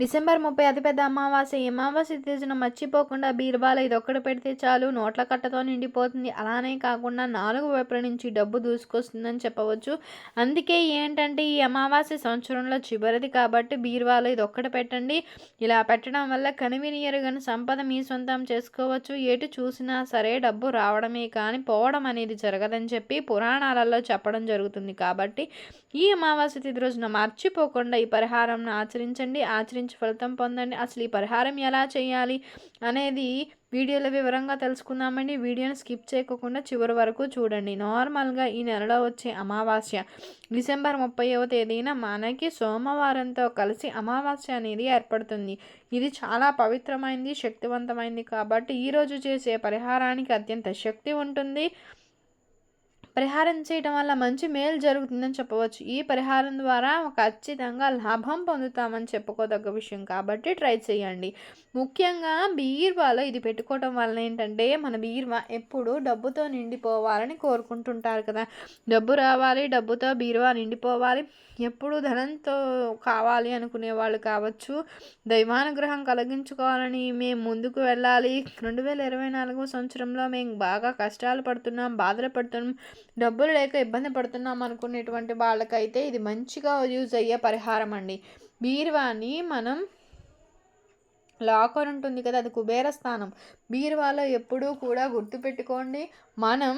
December 30 అతిపెద్ద అమావాస్య. ఈ అమావాస్య రోజున మర్చిపోకుండా బీరువాలో ఇదొక్కటి పెడితే చాలు నోట్ల కట్టతో నిండిపోతుంది. అలానే కాకుండా 4 వైపుల నుంచి డబ్బు దూసుకొస్తుందని చెప్పవచ్చు. అందుకే ఏంటంటే ఈ అమావాస్య సంవత్సరంలో చివరిది కాబట్టి బీరువాలో ఇదొక్కటి పెట్టండి. ఇలా పెట్టడం వల్ల కనివిని ఎరుగని సంపద మీ సొంతం చేసుకోవచ్చు. ఎటు చూసినా సరే డబ్బు రావడమే కానీ పోవడం అనేది జరగదని చెప్పి పురాణాలలో చెప్పడం జరుగుతుంది. కాబట్టి ఈ అమావాస్య తిథి రోజున మర్చిపోకుండా ఈ పరిహారం ఆచరించండి. ఆచరించి ఫలితం పొందండి. అసలు ఈ పరిహారం ఎలా చేయాలి అనేది వీడియోలో వివరంగా తెలుసుకుందామండి. వీడియోని స్కిప్ చేయకుండా చివరి వరకు చూడండి. నార్మల్గా ఈ నెలలో వచ్చే అమావాస్య డిసెంబర్ 30వ తేదీన మనకి సోమవారంతో కలిసి అమావాస్య అనేది ఏర్పడుతుంది. ఇది చాలా పవిత్రమైంది, శక్తివంతమైంది కాబట్టి ఈరోజు చేసే పరిహారానికి అత్యంత శక్తి ఉంటుంది. పరిహారం చేయడం వల్ల మంచి మేలు జరుగుతుందని చెప్పవచ్చు. ఈ పరిహారం ద్వారా ఖచ్చితంగా లాభం పొందుతామని చెప్పుకోదగ్గ విషయం కాబట్టి ట్రై చేయండి. ముఖ్యంగా బీరువాలో ఇది పెట్టుకోవడం వల్ల ఏంటంటే మన బీరువా ఎప్పుడు డబ్బుతో నిండిపోవాలని కోరుకుంటుంటారు కదా. డబ్బు రావాలి, డబ్బుతో బీరువా నిండిపోవాలి, ఎప్పుడు ధనంతో కావాలి అనుకునే వాళ్ళు కావచ్చు. దైవానుగ్రహం కలిగించుకోవాలని మేము ముందుకు వెళ్ళాలి, 2024 సంవత్సరంలో మేము బాగా కష్టాలు పడుతున్నాం, బాధలు పడుతున్నాం, డబ్బులు లేక ఇబ్బంది పడుతున్నాం అనుకునేటువంటి వాళ్ళకైతే ఇది మంచిగా యూజ్ అయ్యే పరిహారం అండి. బీరువాని మనం లాకర్ ఉంటుంది కదా, అది కుబేర స్థానం. బీరువాలో ఎప్పుడూ కూడా గుర్తుపెట్టుకోండి, మనం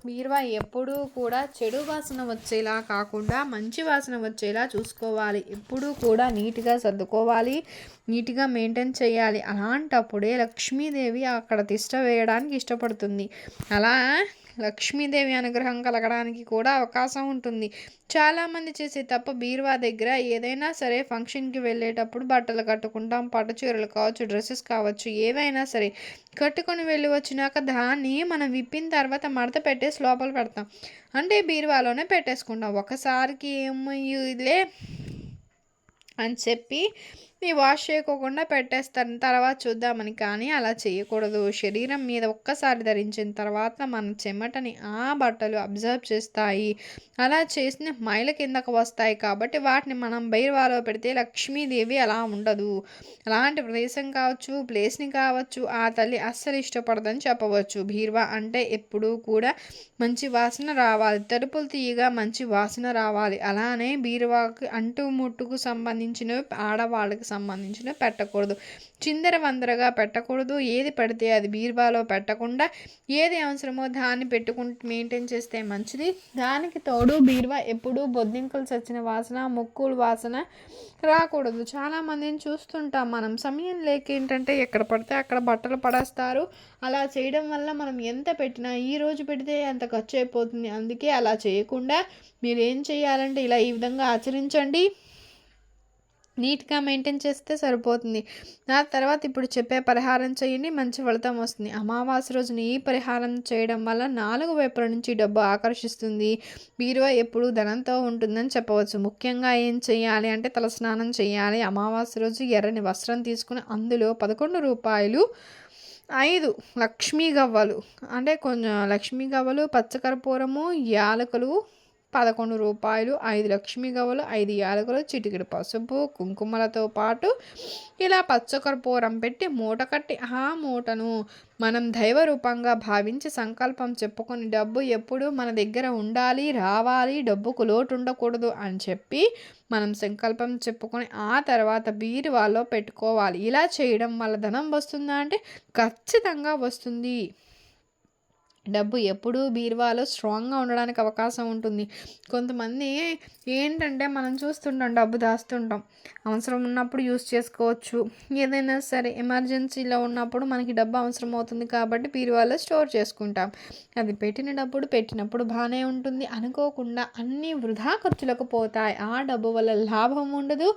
బీరువా ఎప్పుడూ కూడా చెడు వాసన వచ్చేలా కాకుండా మంచి వాసన వచ్చేలా చూసుకోవాలి. ఎప్పుడూ కూడా నీట్గా సర్దుకోవాలి, నీట్గా మెయింటైన్ చేయాలి. అలాంటప్పుడే లక్ష్మీదేవి అక్కడ తిష్ట వేయడానికి ఇష్టపడుతుంది. అలా లక్ష్మీదేవి అనుగ్రహం కలగడానికి కూడా అవకాశం ఉంటుంది. చాలామంది చేసే తప్ప బీరువా దగ్గర ఏదైనా సరే ఫంక్షన్కి వెళ్ళేటప్పుడు బట్టలు కట్టుకుంటాం, పట్టు చీరలు కావచ్చు, డ్రెస్సెస్ కావచ్చు, ఏవైనా సరే కట్టుకొని వెళ్ళి వచ్చినాక దాన్ని మనం విప్పిన తర్వాత మడత పెట్టేసి లోపల పెడతాం. అంటే బీరువాలోనే పెట్టేసుకుంటాం. ఒకసారికి ఏమయ్యేదిలే అని చెప్పి వాష్ చేయకోకుండా పెట్టేస్తారు, తర్వాత చూద్దామని. కానీ అలా చేయకూడదు. శరీరం మీద ఒక్కసారి ధరించిన తర్వాత మన చెమటని ఆ బట్టలు అబ్జర్వ్ చేస్తాయి. అలా చేసిన మైల కిందకు వస్తాయి కాబట్టి వాటిని మనం బీరువాలో పెడితే లక్ష్మీదేవి అలా ఉండదు. అలాంటి ప్రదేశం కావచ్చు, ప్లేస్ని కావచ్చు ఆ తల్లి అస్సలు ఇష్టపడదని చెప్పవచ్చు. బీరువా అంటే ఎప్పుడూ కూడా మంచి వాసన రావాలి, తలుపులు తీయగా మంచి వాసన రావాలి. అలానే బీరువాకి అంటు ముట్టుకు సంబంధించినవి ఆడవాళ్ళకి సంబంధించినవి పెట్టకూడదు, చిందర వందరగా పెట్టకూడదు. ఏది పడితే అది బీరువాలో పెట్టకుండా ఏది అవసరమో దాన్ని పెట్టుకుంటూ మెయింటైన్ చేస్తే మంచిది. దానికి తోడు బీరువా ఎప్పుడూ బొద్దింకలు చచ్చిన వాసన, ముక్కులు వాసన రాకూడదు. చాలామందిని చూస్తుంటాం మనం, సమయం లేక ఏంటంటే ఎక్కడ పడితే అక్కడ బట్టలు పడేస్తారు. అలా చేయడం వల్ల మనం ఎంత పెట్టినా ఈ రోజు పెడితే అంత ఖర్చు అయిపోతుంది. అందుకే అలా చేయకుండా మీరు ఏం చేయాలంటే ఇలా ఈ విధంగా ఆచరించండి, నీట్గా మెయింటైన్ చేస్తే సరిపోతుంది. ఆ తర్వాత ఇప్పుడు చెప్పే పరిహారం చేయండి, మంచి ఫలితం వస్తుంది. అమావాస్య రోజున ఈ పరిహారం చేయడం వల్ల 4 వైపుల నుంచి డబ్బు ఆకర్షిస్తుంది. బీరువా ఎప్పుడు ధనంతో ఉంటుందని చెప్పవచ్చు. ముఖ్యంగా ఏం చేయాలి అంటే తలస్నానం చేయాలి. అమావాస్య రోజు ఎర్రని వస్త్రం తీసుకుని అందులో 11 రూపాయలు 5 లక్ష్మీ గవ్వలు, అంటే కొంచెం లక్ష్మీ గవ్వలు, పచ్చకర్పూరము, యాలకులు 11 రూపాయలు, 5 లక్ష్మీ గవ్వలు, 5 యాలకులు, చిటికెడు పసుపు, కుంకుమలతో పాటు ఇలా పచ్చకర్పూరం పెట్టి మూట కట్టి ఆ మూటను మనం దైవ రూపంగా భావించి సంకల్పం చెప్పుకొని డబ్బు ఎప్పుడు మన దగ్గర ఉండాలి, రావాలి, డబ్బుకు లోటు ఉండకూడదు అని చెప్పి మనం సంకల్పం చెప్పుకొని ఆ తర్వాత బీరువాలో పెట్టుకోవాలి. ఇలా చేయడం వల్ల ధనం వస్తుందా అంటే ఖచ్చితంగా వస్తుంది. డబ్బు ఎప్పుడూ బీరువాలో స్ట్రాంగ్గా ఉండడానికి అవకాశం ఉంటుంది. కొంతమంది ఏంటంటే మనం చూస్తుంటాం, డబ్బు దాస్తుంటాం, అవసరం ఉన్నప్పుడు యూస్ చేసుకోవచ్చు. ఏదైనా సరే ఎమర్జెన్సీలో ఉన్నప్పుడు మనకి డబ్బు అవసరం అవుతుంది కాబట్టి బీరువాలో స్టోర్ చేసుకుంటాం. అది పెట్టినప్పుడు బాగానే ఉంటుంది, అనుకోకుండా అన్నీ వృధా ఖర్చులకు పోతాయి. ఆ డబ్బు వల్ల లాభం ఉండదు,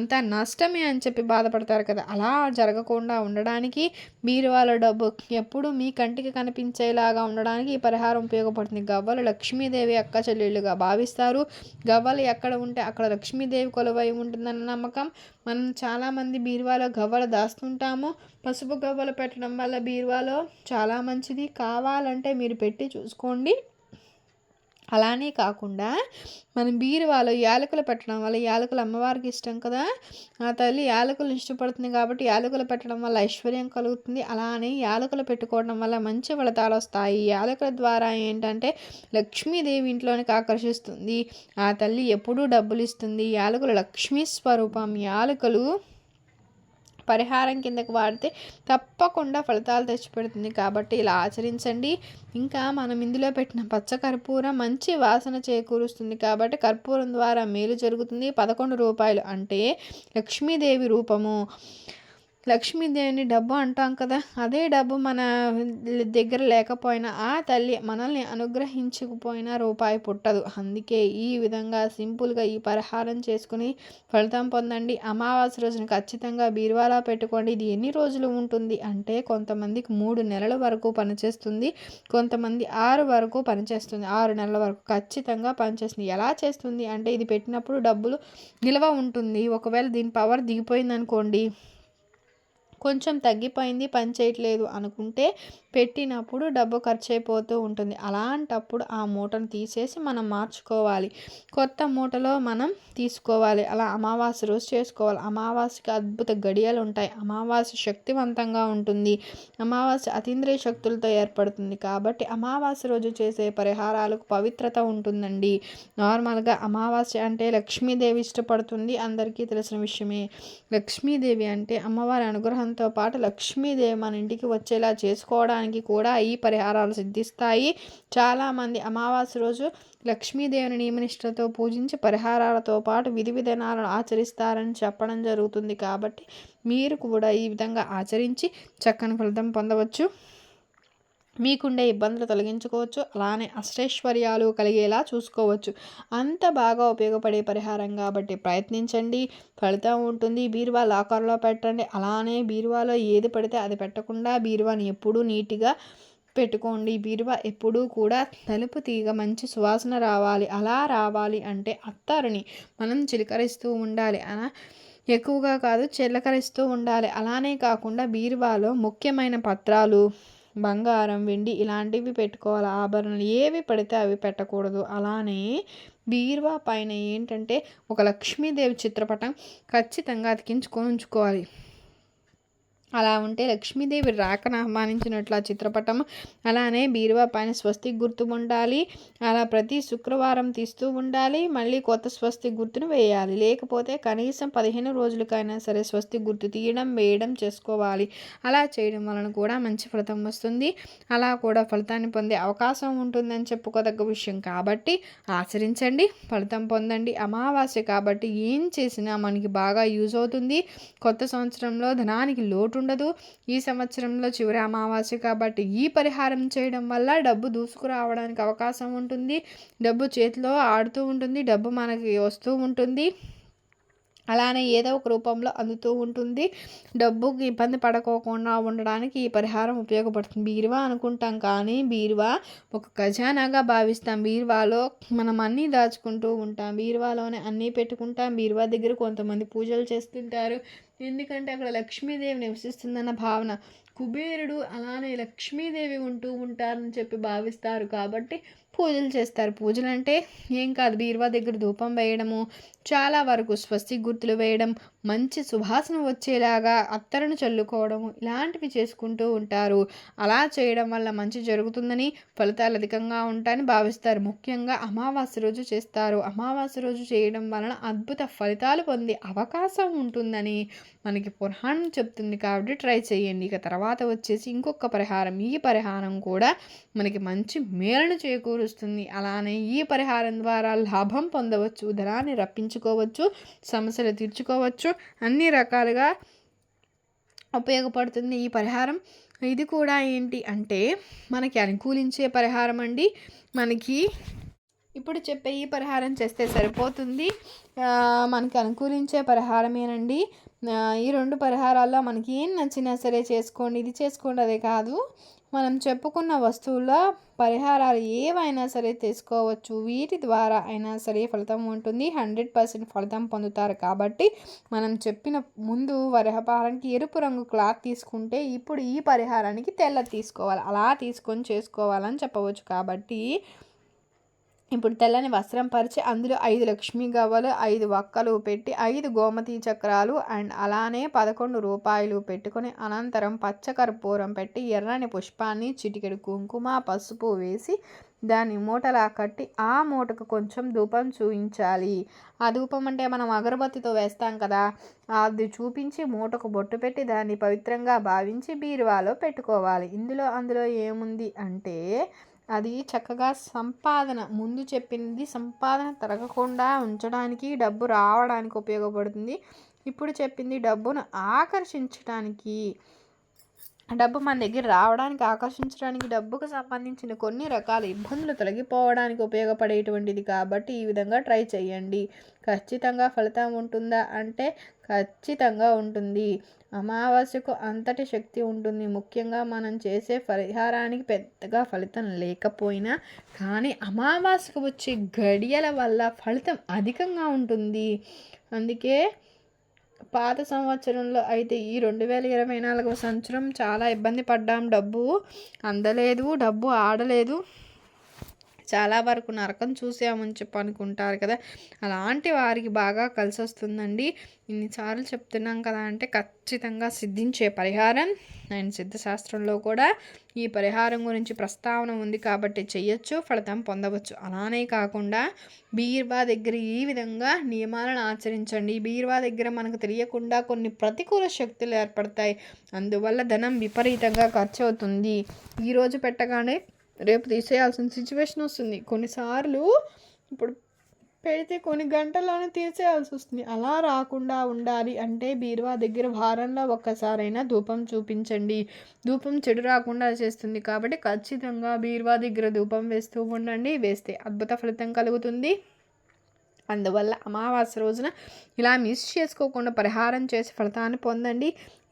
అంతా నష్టమే అని చెప్పి బాధపడతారు కదా. అలా జరగకుండా ఉండడానికి బీరువాలో డబ్బు ఎప్పుడు మీ కంటికి కనిపించేలాగా ఉండడానికి ఈ పరిహారం ఉపయోగపడుతుంది. గవ్వలు లక్ష్మీదేవి అక్క చెల్లెళ్ళుగా భావిస్తారు. గవ్వలు ఎక్కడ ఉంటే అక్కడ లక్ష్మీదేవి కొలువై ఉంటుందన్న నమ్మకం. మనం చాలామంది బీరువాలో గవ్వలు దాస్తుంటాము. పసుపు గవ్వలు పెట్టడం వల్ల బీరువాలో చాలా మంచిది. కావాలంటే మీరు పెట్టి చూసుకోండి. అలానే కాకుండా మనం బీరువాలో యాలకులు పెట్టడం వల్ల, యాలకులు అమ్మవారికి ఇష్టం కదా, ఆ తల్లి యాలకులు ఇష్టపడుతుంది కాబట్టి యాలకులు పెట్టడం వల్ల ఐశ్వర్యం కలుగుతుంది. అలానే యాలకులు పెట్టుకోవడం వల్ల మంచి ఫలితాలు వస్తాయి. యాలకుల ద్వారా ఏంటంటే లక్ష్మీదేవి ఇంట్లోనికి ఆకర్షిస్తుంది. ఆ తల్లి ఎప్పుడూ డబ్బులు ఇస్తుంది. యాలకులు లక్ష్మీ స్వరూపం. యాలకులు పరిహారం కిందకు వాడితే తప్పకుండా ఫలితాలు తెచ్చిపెడుతుంది. కాబట్టి ఇలా ఆచరించండి. ఇంకా మనం ఇందులో పెట్టిన పచ్చ కర్పూరం మంచి వాసన చేకూరుస్తుంది కాబట్టి కర్పూరం ద్వారా మేలు జరుగుతుంది. 11 రూపాయలు అంటే లక్ష్మీదేవి రూపము. లక్ష్మీదేవిని డబ్బు అంటాం కదా, అదే డబ్బు మన దగ్గర లేకపోయినా ఆ తల్లి మనల్ని అనుగ్రహించకపోయినా రూపాయి పుట్టదు. అందుకే ఈ విధంగా సింపుల్గా ఈ పరిహారం చేసుకుని ఫలితం పొందండి. అమావాస్య రోజున ఖచ్చితంగా బీరువాలో పెట్టుకోండి. ఇది ఎన్ని రోజులు ఉంటుంది అంటే కొంతమందికి 3 నెలల వరకు పనిచేస్తుంది, కొంతమంది 6 వరకు పనిచేస్తుంది. 6 నెలల వరకు ఖచ్చితంగా పనిచేస్తుంది. ఎలా చేస్తుంది అంటే ఇది పెట్టినప్పుడు డబ్బులు నిల్వ ఉంటుంది. ఒకవేళ దీని పవర్ దిగిపోయింది అనుకోండి, కొంచెం తగ్గిపోయింది, పని చేయట్లేదు అనుకుంటే పెట్టినప్పుడు డబ్బు ఖర్చు అయిపోతూ ఉంటుంది. అలాంటప్పుడు ఆ మూటను తీసేసి మనం మార్చుకోవాలి, కొత్త మూటలో మనం తీసుకోవాలి. అలా అమావాస్య రోజు చేసుకోవాలి. అమావాస్యకి అద్భుత గడియలు ఉంటాయి. అమావాస్య శక్తివంతంగా ఉంటుంది. అమావాస్య అతీంద్రియ శక్తులతో ఏర్పడుతుంది కాబట్టి అమావాస్య రోజు చేసే పరిహారాలకు పవిత్రత ఉంటుందండి. నార్మల్గా అమావాస్య అంటే లక్ష్మీదేవి ఇష్టపడుతుంది, అందరికీ తెలిసిన విషయమే. లక్ష్మీదేవి అంటే అమ్మవారి అనుగ్రహంతో పాటు లక్ష్మీదేవి మన ఇంటికి వచ్చేలా చేసుకోవడానికి కూడా ఈ పరిహారాలు సిద్ధిస్తాయి. చాలామంది అమావాస్య రోజు లక్ష్మీదేవిని నియమనిష్టతో పూజించి పరిహారాలతో పాటు విధి విధానాలను ఆచరిస్తారని చెప్పడం జరుగుతుంది. కాబట్టి మీరు కూడా ఈ విధంగా ఆచరించి చక్కని ఫలితం పొందవచ్చు, మీకుండే ఇబ్బందులు తొలగించుకోవచ్చు, అలానే అష్టైశ్వర్యాలు కలిగేలా చూసుకోవచ్చు. అంత బాగా ఉపయోగపడే పరిహారం కాబట్టి ప్రయత్నించండి, ఫలితం ఉంటుంది. బీరువా లాకర్లో పెట్టండి. అలానే బీరువాలో ఏది పడితే అది పెట్టకుండా బీరువాని ఎప్పుడూ నీట్గా పెట్టుకోండి. బీరువా ఎప్పుడూ కూడా తలుపు తీగ మంచి సువాసన రావాలి. అలా రావాలి అంటే అత్తరుని మనం చిలకరిస్తూ ఉండాలి. ఎక్కువగా కాదు, చిలకరిస్తూ ఉండాలి. అలానే కాకుండా బీరువాలో ముఖ్యమైన పత్రాలు, బంగారం, వెండి ఇలాంటివి పెట్టుకోవాలి. ఆభరణాలు ఏవి పడితే అవి పెట్టకూడదు. అలానే బీరువా పైన ఏంటంటే ఒక లక్ష్మీదేవి చిత్రపటం ఖచ్చితంగా అతికించుకొని ఉంచుకోవాలి. అలా ఉంటే లక్ష్మీదేవి రాకను ఆహ్వానించినట్లు ఆ చిత్రపటం. అలానే బీరువా పైన స్వస్తిక్ గుర్తు ఉండాలి. అలా ప్రతి శుక్రవారం తీస్తూ ఉండాలి. మళ్ళీ కొత్త స్వస్తిక్ గుర్తును వేయాలి. లేకపోతే కనీసం 15 రోజులకైనా సరే స్వస్తిక్ గుర్తు తీయడం వేయడం చేసుకోవాలి. అలా చేయడం వలన కూడా మంచి ఫలితం వస్తుంది. అలా కూడా ఫలితాన్ని పొందే అవకాశం ఉంటుందని చెప్పుకోదగ్గ విషయం కాబట్టి ఆచరించండి, ఫలితం పొందండి. అమావాస్య కాబట్టి ఏం చేసినా మనకి బాగా యూజ్ అవుతుంది. కొత్త సంవత్సరంలో ధనానికి లోటు ఉండదు. ఈ సంవత్సరంలో చివరి అమావాస్య కాబట్టి ఈ పరిహారం చేయడం వల్ల డబ్బు దూసుకురావడానికి అవకాశం ఉంటుంది. డబ్బు చేతిలో ఆడుతూ ఉంటుంది, డబ్బు మనకి వస్తూ ఉంటుంది. అలానే ఏదో ఒక రూపంలో అందుతూ ఉంటుంది. డబ్బుకి ఇబ్బంది పడుకోకుండా ఉండడానికి ఈ పరిహారం ఉపయోగపడుతుంది. బీరువా అనుకుంటాం కానీ బీరువా ఒక ఖజానాగా భావిస్తాం. బీరువాలో మనం అన్నీ దాచుకుంటూ ఉంటాం, బీరువాలోనే అన్నీ పెట్టుకుంటాం. బీరువా దగ్గర కొంతమంది పూజలు చేస్తుంటారు, ఎందుకంటే అక్కడ లక్ష్మీదేవి నివసిస్తుందన్న భావన. కుబేరుడు అలానే లక్ష్మీదేవి ఉంటూ ఉంటారని చెప్పి భావిస్తారు కాబట్టి పూజలు చేస్తారు. పూజలు అంటే ఏం కాదు, బీరువా దగ్గర ధూపం వేయడము, చాలా వరకు స్వస్తిక్ గుర్తులు వేయడం, మంచి సువాసన వచ్చేలాగా అత్తరును చల్లుకోవడము ఇలాంటివి చేసుకుంటూ ఉంటారు. అలా చేయడం వల్ల మంచి జరుగుతుందని, ఫలితాలు అధికంగా ఉంటాయని భావిస్తారు. ముఖ్యంగా అమావాస్య రోజు చేస్తారు. అమావాస్య రోజు చేయడం వలన అద్భుత ఫలితాలు పొందే అవకాశం ఉంటుందని మనకి పురాణం చెప్తుంది. కాబట్టి ట్రై చేయండి. ఇక తర్వాత వచ్చేసి ఇంకొక పరిహారం. ఈ పరిహారం కూడా మనకి మంచి మేలును చేకూరుస్తుంది. అలానే ఈ పరిహారం ద్వారా లాభం పొందవచ్చు, ధనాన్ని రప్పించుకోవచ్చు, సమస్యలు తీర్చుకోవచ్చు, అన్ని రకాలుగా ఉపయోగపడుతుంది ఈ పరిహారం. ఇది కూడా ఏంటి అంటే మనకి అనుకూలించే పరిహారం అండి. మనకి ఇప్పుడు చెప్పే ఈ పరిహారం చేస్తే సరిపోతుంది. మనకి అనుకూలించే పరిహారమేనండి. ఈ 2 పరిహారాల్లో మనకి ఏం నచ్చినా సరే చేసుకోండి. ఇది చేసుకోండి అదే కాదు, మనం చెప్పుకున్న వస్తువుల పరిహారాలు ఏవైనా సరే తీసుకోవచ్చు. వీటి ద్వారా అయినా సరే ఫలితం ఉంటుంది. 100% ఫలితం పొందుతారు. కాబట్టి మనం చెప్పిన ముందు పరిహారానికి ఎరుపు రంగు క్లాత్ తీసుకుంటే ఇప్పుడు ఈ పరిహారానికి తెల్లది తీసుకోవాలి. అలా తీసుకొని చేసుకోవాలని చెప్పవచ్చు. కాబట్టి ఇప్పుడు తెల్లని వస్త్రం పరిచి అందులో 5 లక్ష్మీ గవ్వలు, 5 వక్కలు పెట్టి 5 గోమతి చక్రాలు అండ్ అలానే 11 రూపాయలు పెట్టుకొని అనంతరం పచ్చకర్పూరం పెట్టి ఎర్రని పుష్పాన్ని, చిటికెడు కుంకుమ, పసుపు వేసి దాన్ని మూటలా కట్టి ఆ మూటకు కొంచెం ధూపం చూపించాలి. ఆ ధూపం అంటే మనం అగరబత్తితో వేస్తాం కదా, అది చూపించి మూటకు బొట్టు పెట్టి దాన్ని పవిత్రంగా భావించి బీరువాలో పెట్టుకోవాలి. అందులో ఏముంది అంటే అది చక్కగా సంపాదన, ముందు చెప్పింది సంపాదన తరగకుండా ఉంచడానికి, డబ్బు రావడానికి ఉపయోగపడుతుంది. ఇప్పుడు చెప్పింది డబ్బును ఆకర్షించడానికి, డబ్బు మన దగ్గర రావడానికి, ఆకర్షించడానికి, డబ్బుకు సంబంధించిన కొన్ని రకాల ఇబ్బందులు తొలగిపోవడానికి ఉపయోగపడేటువంటిది. కాబట్టి ఈ విధంగా ట్రై చేయండి. ఖచ్చితంగా ఫలితం ఉంటుందా అంటే ఖచ్చితంగా ఉంటుంది. అమావాస్యకు అంతటి శక్తి ఉంటుంది. ముఖ్యంగా మనం చేసే పరిహారానికి పెద్దగా ఫలితం లేకపోయినా కానీ అమావాస్యకు వచ్చే గడియల వల్ల ఫలితం అధికంగా ఉంటుంది. అందుకే పాత సంవత్సరంలో అయితే ఈ 2024 సంవత్సరం చాలా ఇబ్బంది పడ్డాం. డబ్బు అందలేదు, డబ్బు ఆడలేదు, చాలా వరకు నరకం చూసామని చెప్పి అనుకుంటారు కదా, అలాంటి వారికి బాగా కలిసి వస్తుందండి. ఇన్నిసార్లు చెప్తున్నాం కదా అంటే ఖచ్చితంగా సిద్ధించే పరిహారం. అండ్ సిద్ధశాస్త్రంలో కూడా ఈ పరిహారం గురించి ప్రస్తావన ఉంది కాబట్టి చెయ్యొచ్చు, ఫలితం పొందవచ్చు. అలానే కాకుండా బీరువా దగ్గర ఈ విధంగా నియమాలను ఆచరించండి. బీరువా దగ్గర మనకు తెలియకుండా కొన్ని ప్రతికూల శక్తులు ఏర్పడతాయి. అందువల్ల ధనం విపరీతంగా ఖర్చు అవుతుంది. ఈరోజు పెట్టగానే రేపు తీసేయాల్సిన సిచ్యువేషన్ వస్తుంది. కొన్నిసార్లు ఇప్పుడు పెడితే కొన్ని గంటల్లోనే తీసేయాల్సి వస్తుంది. అలా రాకుండా ఉండాలి అంటే బీరువా దగ్గర వారంలో ఒక్కసారైనా ధూపం చూపించండి. ధూపం చెడు రాకుండా చేస్తుంది కాబట్టి ఖచ్చితంగా బీరువా దగ్గర ధూపం వేస్తూ ఉండండి. వేస్తే అద్భుత ఫలితం కలుగుతుంది. అందువల్ల అమావాస్య రోజున ఇలా మిస్ చేసుకోకుండా పరిహారం చేసి ఫలితాన్ని పొందండి.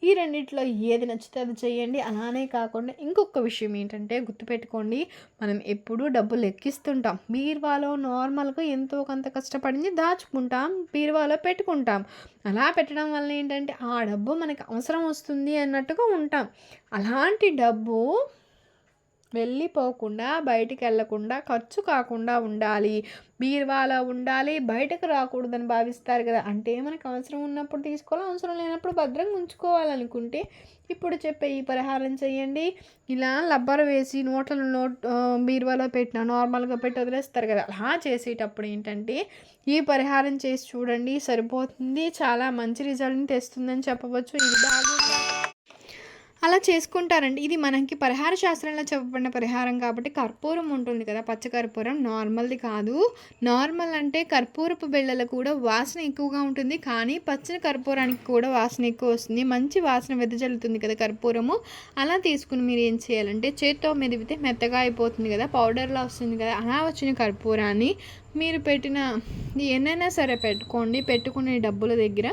ఈ రెండిట్లో ఏది నచ్చితే అది చేయండి. అలానే కాకుండా ఇంకొక విషయం ఏంటంటే గుర్తుపెట్టుకోండి, మనం ఎప్పుడూ డబ్బులు లెక్కిస్తుంటాం. బీరువాలో నార్మల్గా ఎంతో కొంత కష్టపడింది దాచుకుంటాం, బీరువాలో పెట్టుకుంటాం. అలా పెట్టడం వల్ల ఏంటంటే ఆ డబ్బు మనకి అవసరం వస్తుంది అన్నట్టుగా ఉంటాం. అలాంటి డబ్బు వెళ్ళిపోకుండా, బయటికి వెళ్ళకుండా, ఖర్చు కాకుండా ఉండాలి. బీరువాలో ఉండాలి, బయటకు రాకూడదని భావిస్తారు కదా, అంటే మనకు అవసరం ఉన్నప్పుడు తీసుకోవాలి, అవసరం లేనప్పుడు భద్రంగా ఉంచుకోవాలనుకుంటే ఇప్పుడు చెప్పే ఈ పరిహారం చేయండి. ఇలా రబ్బర్ వేసి బీరువాలో పెట్టిన నార్మల్గా పెట్టి వదిలేస్తారు కదా, అలా చేసేటప్పుడు ఏంటంటే ఈ పరిహారం చేసి చూడండి, సరిపోతుంది. చాలా మంచి రిజల్ట్ని తెస్తుందని చెప్పవచ్చు. ఇది బాగుంది, అలా చేసుకుంటారండి. ఇది మనకి పరిహార శాస్త్రంలో చెప్పబడిన పరిహారం కాబట్టి కర్పూరం ఉంటుంది కదా, పచ్చకర్పూరం నార్మల్ది కాదు. నార్మల్ అంటే కర్పూరపు బిళ్ళలు కూడా వాసన ఎక్కువగా ఉంటుంది, కానీ పచ్చని కర్పూరానికి కూడా వాసన ఎక్కువ వస్తుంది. మంచి వాసన వెదజల్లుతుంది కదా కర్పూరము. అలా తీసుకుని మీరు ఏం చేయాలంటే చేత్తో మెదిపితే మెత్తగా అయిపోతుంది కదా, పౌడర్లా వస్తుంది కదా, అలా వచ్చిన కర్పూరాన్ని మీరు పెట్టిన ఎన్నైనా సరే పెట్టుకోండి. పెట్టుకునే డబ్బుల దగ్గర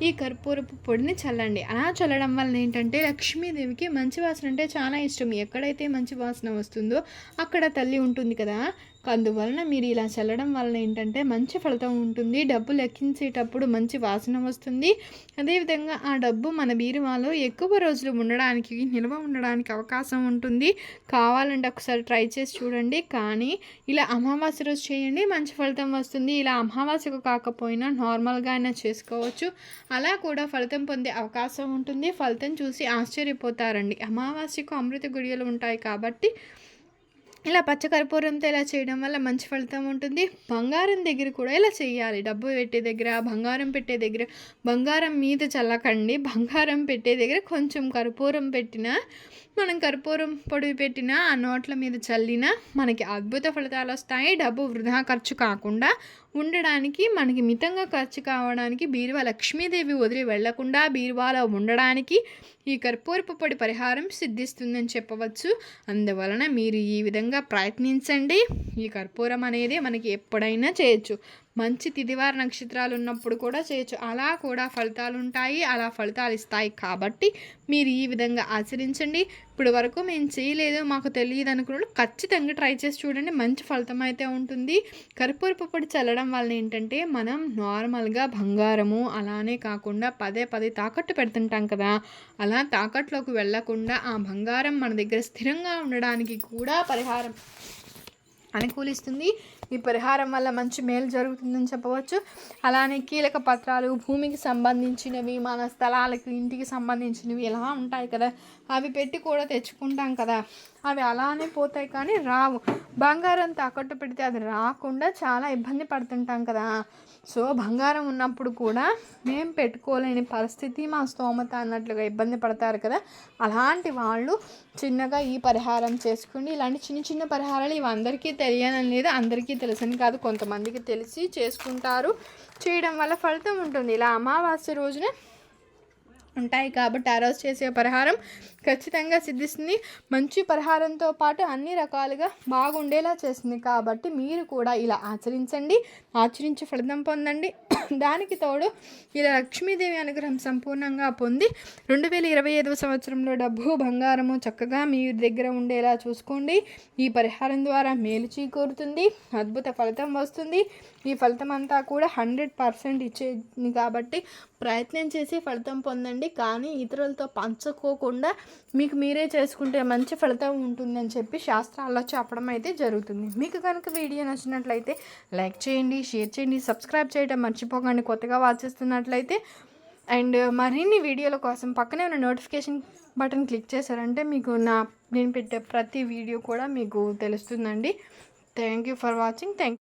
ఈ కర్పూరపు పొడిని చల్లండి. అలా చల్లడం వల్ల ఏంటంటే లక్ష్మీదేవికి మంచి వాసన అంటే చాలా ఇష్టం. ఎక్కడైతే మంచి వాసన వస్తుందో అక్కడ తల్లి ఉంటుంది కదా, అందువలన మీరు ఇలా చల్లడం వలన ఏంటంటే మంచి ఫలితం ఉంటుంది. డబ్బు లెక్కించేటప్పుడు మంచి వాసన వస్తుంది. అదేవిధంగా ఆ డబ్బు మన బీరువాలో ఎక్కువ రోజులు ఉండడానికి, నిల్వ ఉండడానికి అవకాశం ఉంటుంది. కావాలంటే ఒకసారి ట్రై చేసి చూడండి. కానీ ఇలా అమావాస్య రోజు చేయండి, మంచి ఫలితం వస్తుంది. ఇలా అమావాస్యకు కాకపోయినా నార్మల్గా అయినా చేసుకోవచ్చు. అలా కూడా ఫలితం పొందే అవకాశం ఉంటుంది. ఫలితం చూసి ఆశ్చర్యపోతారండి. అమావాస్యకు అమృత గుడియలు ఉంటాయి కాబట్టి ఇలా పచ్చకర్పూరంతో ఇలా చేయడం వల్ల మంచి ఫలితం ఉంటుంది. బంగారం దగ్గర కూడా ఇలా చేయాలి. డబ్బు పెట్టే దగ్గర, బంగారం పెట్టే దగ్గర బంగారం మీద చల్లకండి. బంగారం పెట్టే దగ్గర కొంచెం కర్పూరం పెట్టినా, మనం కర్పూరం పొడి పెట్టినా ఆ నోట్ల మీద చల్లినా మనకి అద్భుత ఫలితాలు వస్తాయి. డబ్బు వృధా ఖర్చు కాకుండా ఉండడానికి, మనకి మితంగా ఖర్చు కావడానికి, బీరువా లక్ష్మీదేవి వదిలి వెళ్లకుండా బీరువాలో ఉండడానికి ఈ కర్పూరపు పొడి పరిహారం సిద్ధిస్తుందని చెప్పవచ్చు. అందువలన మీరు ఈ విధంగా ప్రయత్నించండి. ఈ కర్పూరం అనేది మనకి ఎప్పుడైనా చేయొచ్చు. మంచి తిదివార నక్షత్రాలు ఉన్నప్పుడు కూడా చేయొచ్చు. అలా కూడా ఫలితాలు ఉంటాయి, అలా ఫలితాలు ఇస్తాయి. కాబట్టి మీరు ఈ విధంగా ఆచరించండి. ఇప్పుడు వరకు మేము చేయలేదు, మాకు తెలియదు అనుకున్నప్పుడు ఖచ్చితంగా ట్రై చేసి చూడండి, మంచి ఫలితం అయితే ఉంటుంది. కర్పూరపు పొడి చల్లడం వల్ల ఏంటంటే మనం నార్మల్గా బంగారము అలానే కాకుండా పదే తాకట్టు పెడుతుంటాం కదా, అలా తాకట్లోకి వెళ్లకుండా ఆ బంగారం మన దగ్గర స్థిరంగా ఉండడానికి కూడా పరిహారం అనుకూలిస్తుంది. ఈ పరిహారం వల్ల మంచి మేలు జరుగుతుందని చెప్పవచ్చు. అలానే కీలక పత్రాలు, భూమికి సంబంధించినవి, మన స్థలాలకు, ఇంటికి సంబంధించినవి ఇలా ఉంటాయి కదా, అవి పెట్టి కూడా తెచ్చుకుంటాం కదా, అవి అలానే పోతాయి కానీ రావు. బంగారం తాకట్టు పెడితే అది రాకుండా చాలా ఇబ్బంది పడుతుంటాం కదా. సో బంగారం ఉన్నప్పుడు కూడా మేము పెట్టుకోలేని పరిస్థితి, మా స్తోమత అన్నట్లుగా ఇబ్బంది పడతారు కదా, అలాంటి వాళ్ళు చిన్నగా ఈ పరిహారం చేసుకుని, ఇలాంటి చిన్న చిన్న పరిహారాలు ఇవి అందరికీ తెలియని లేదు, అందరికీ తెలుసని కాదు, కొంతమందికి తెలిసి చేసుకుంటారు. చేయడం వల్ల ఫలితం ఉంటుంది. ఇలా అమావాస్య రోజున ఉంటాయి కాబట్టి ఆ రోజు చేసే పరిహారం ఖచ్చితంగా సిద్ధిస్తుంది. మంచి పరిహారంతో పాటు అన్ని రకాలుగా బాగుండేలా చేస్తుంది. కాబట్టి మీరు కూడా ఇలా ఆచరించండి, ఆచరించి ఫలితం పొందండి. దానికి తోడు ఇలా లక్ష్మీదేవి అనుగ్రహం సంపూర్ణంగా పొంది 2025 సంవత్సరంలో డబ్బు, బంగారము చక్కగా మీ దగ్గర ఉండేలా చూసుకోండి. ఈ పరిహారం ద్వారా మేలు చేకూరుతుంది, అద్భుత ఫలితం వస్తుంది. ఈ ఫలితం అంతా కూడా 100% ఇచ్చేది కాబట్టి ప్రయత్నం చేసి ఫలితం పొందండి. కానీ ఇతరులతో పంచుకోకుండా మీకు మీరే చేసుకుంటే మంచి ఫలితం ఉంటుందని చెప్పి శాస్త్రాల్లో చెప్పడం అయితే జరుగుతుంది. మీకు కనుక వీడియో నచ్చినట్లయితే లైక్ చేయండి, షేర్ చేయండి, సబ్స్క్రైబ్ చేయడం మర్చిపోకండి కొత్తగా వాచ్ చేస్తున్నట్లయితే. అండ్ మరిన్ని వీడియోల కోసం పక్కనే ఉన్న నోటిఫికేషన్ బటన్ క్లిక్ చేశారంటే మీకు నేను పెట్టే ప్రతి వీడియో కూడా మీకు తెలుస్తుందండి. Thank you for watching.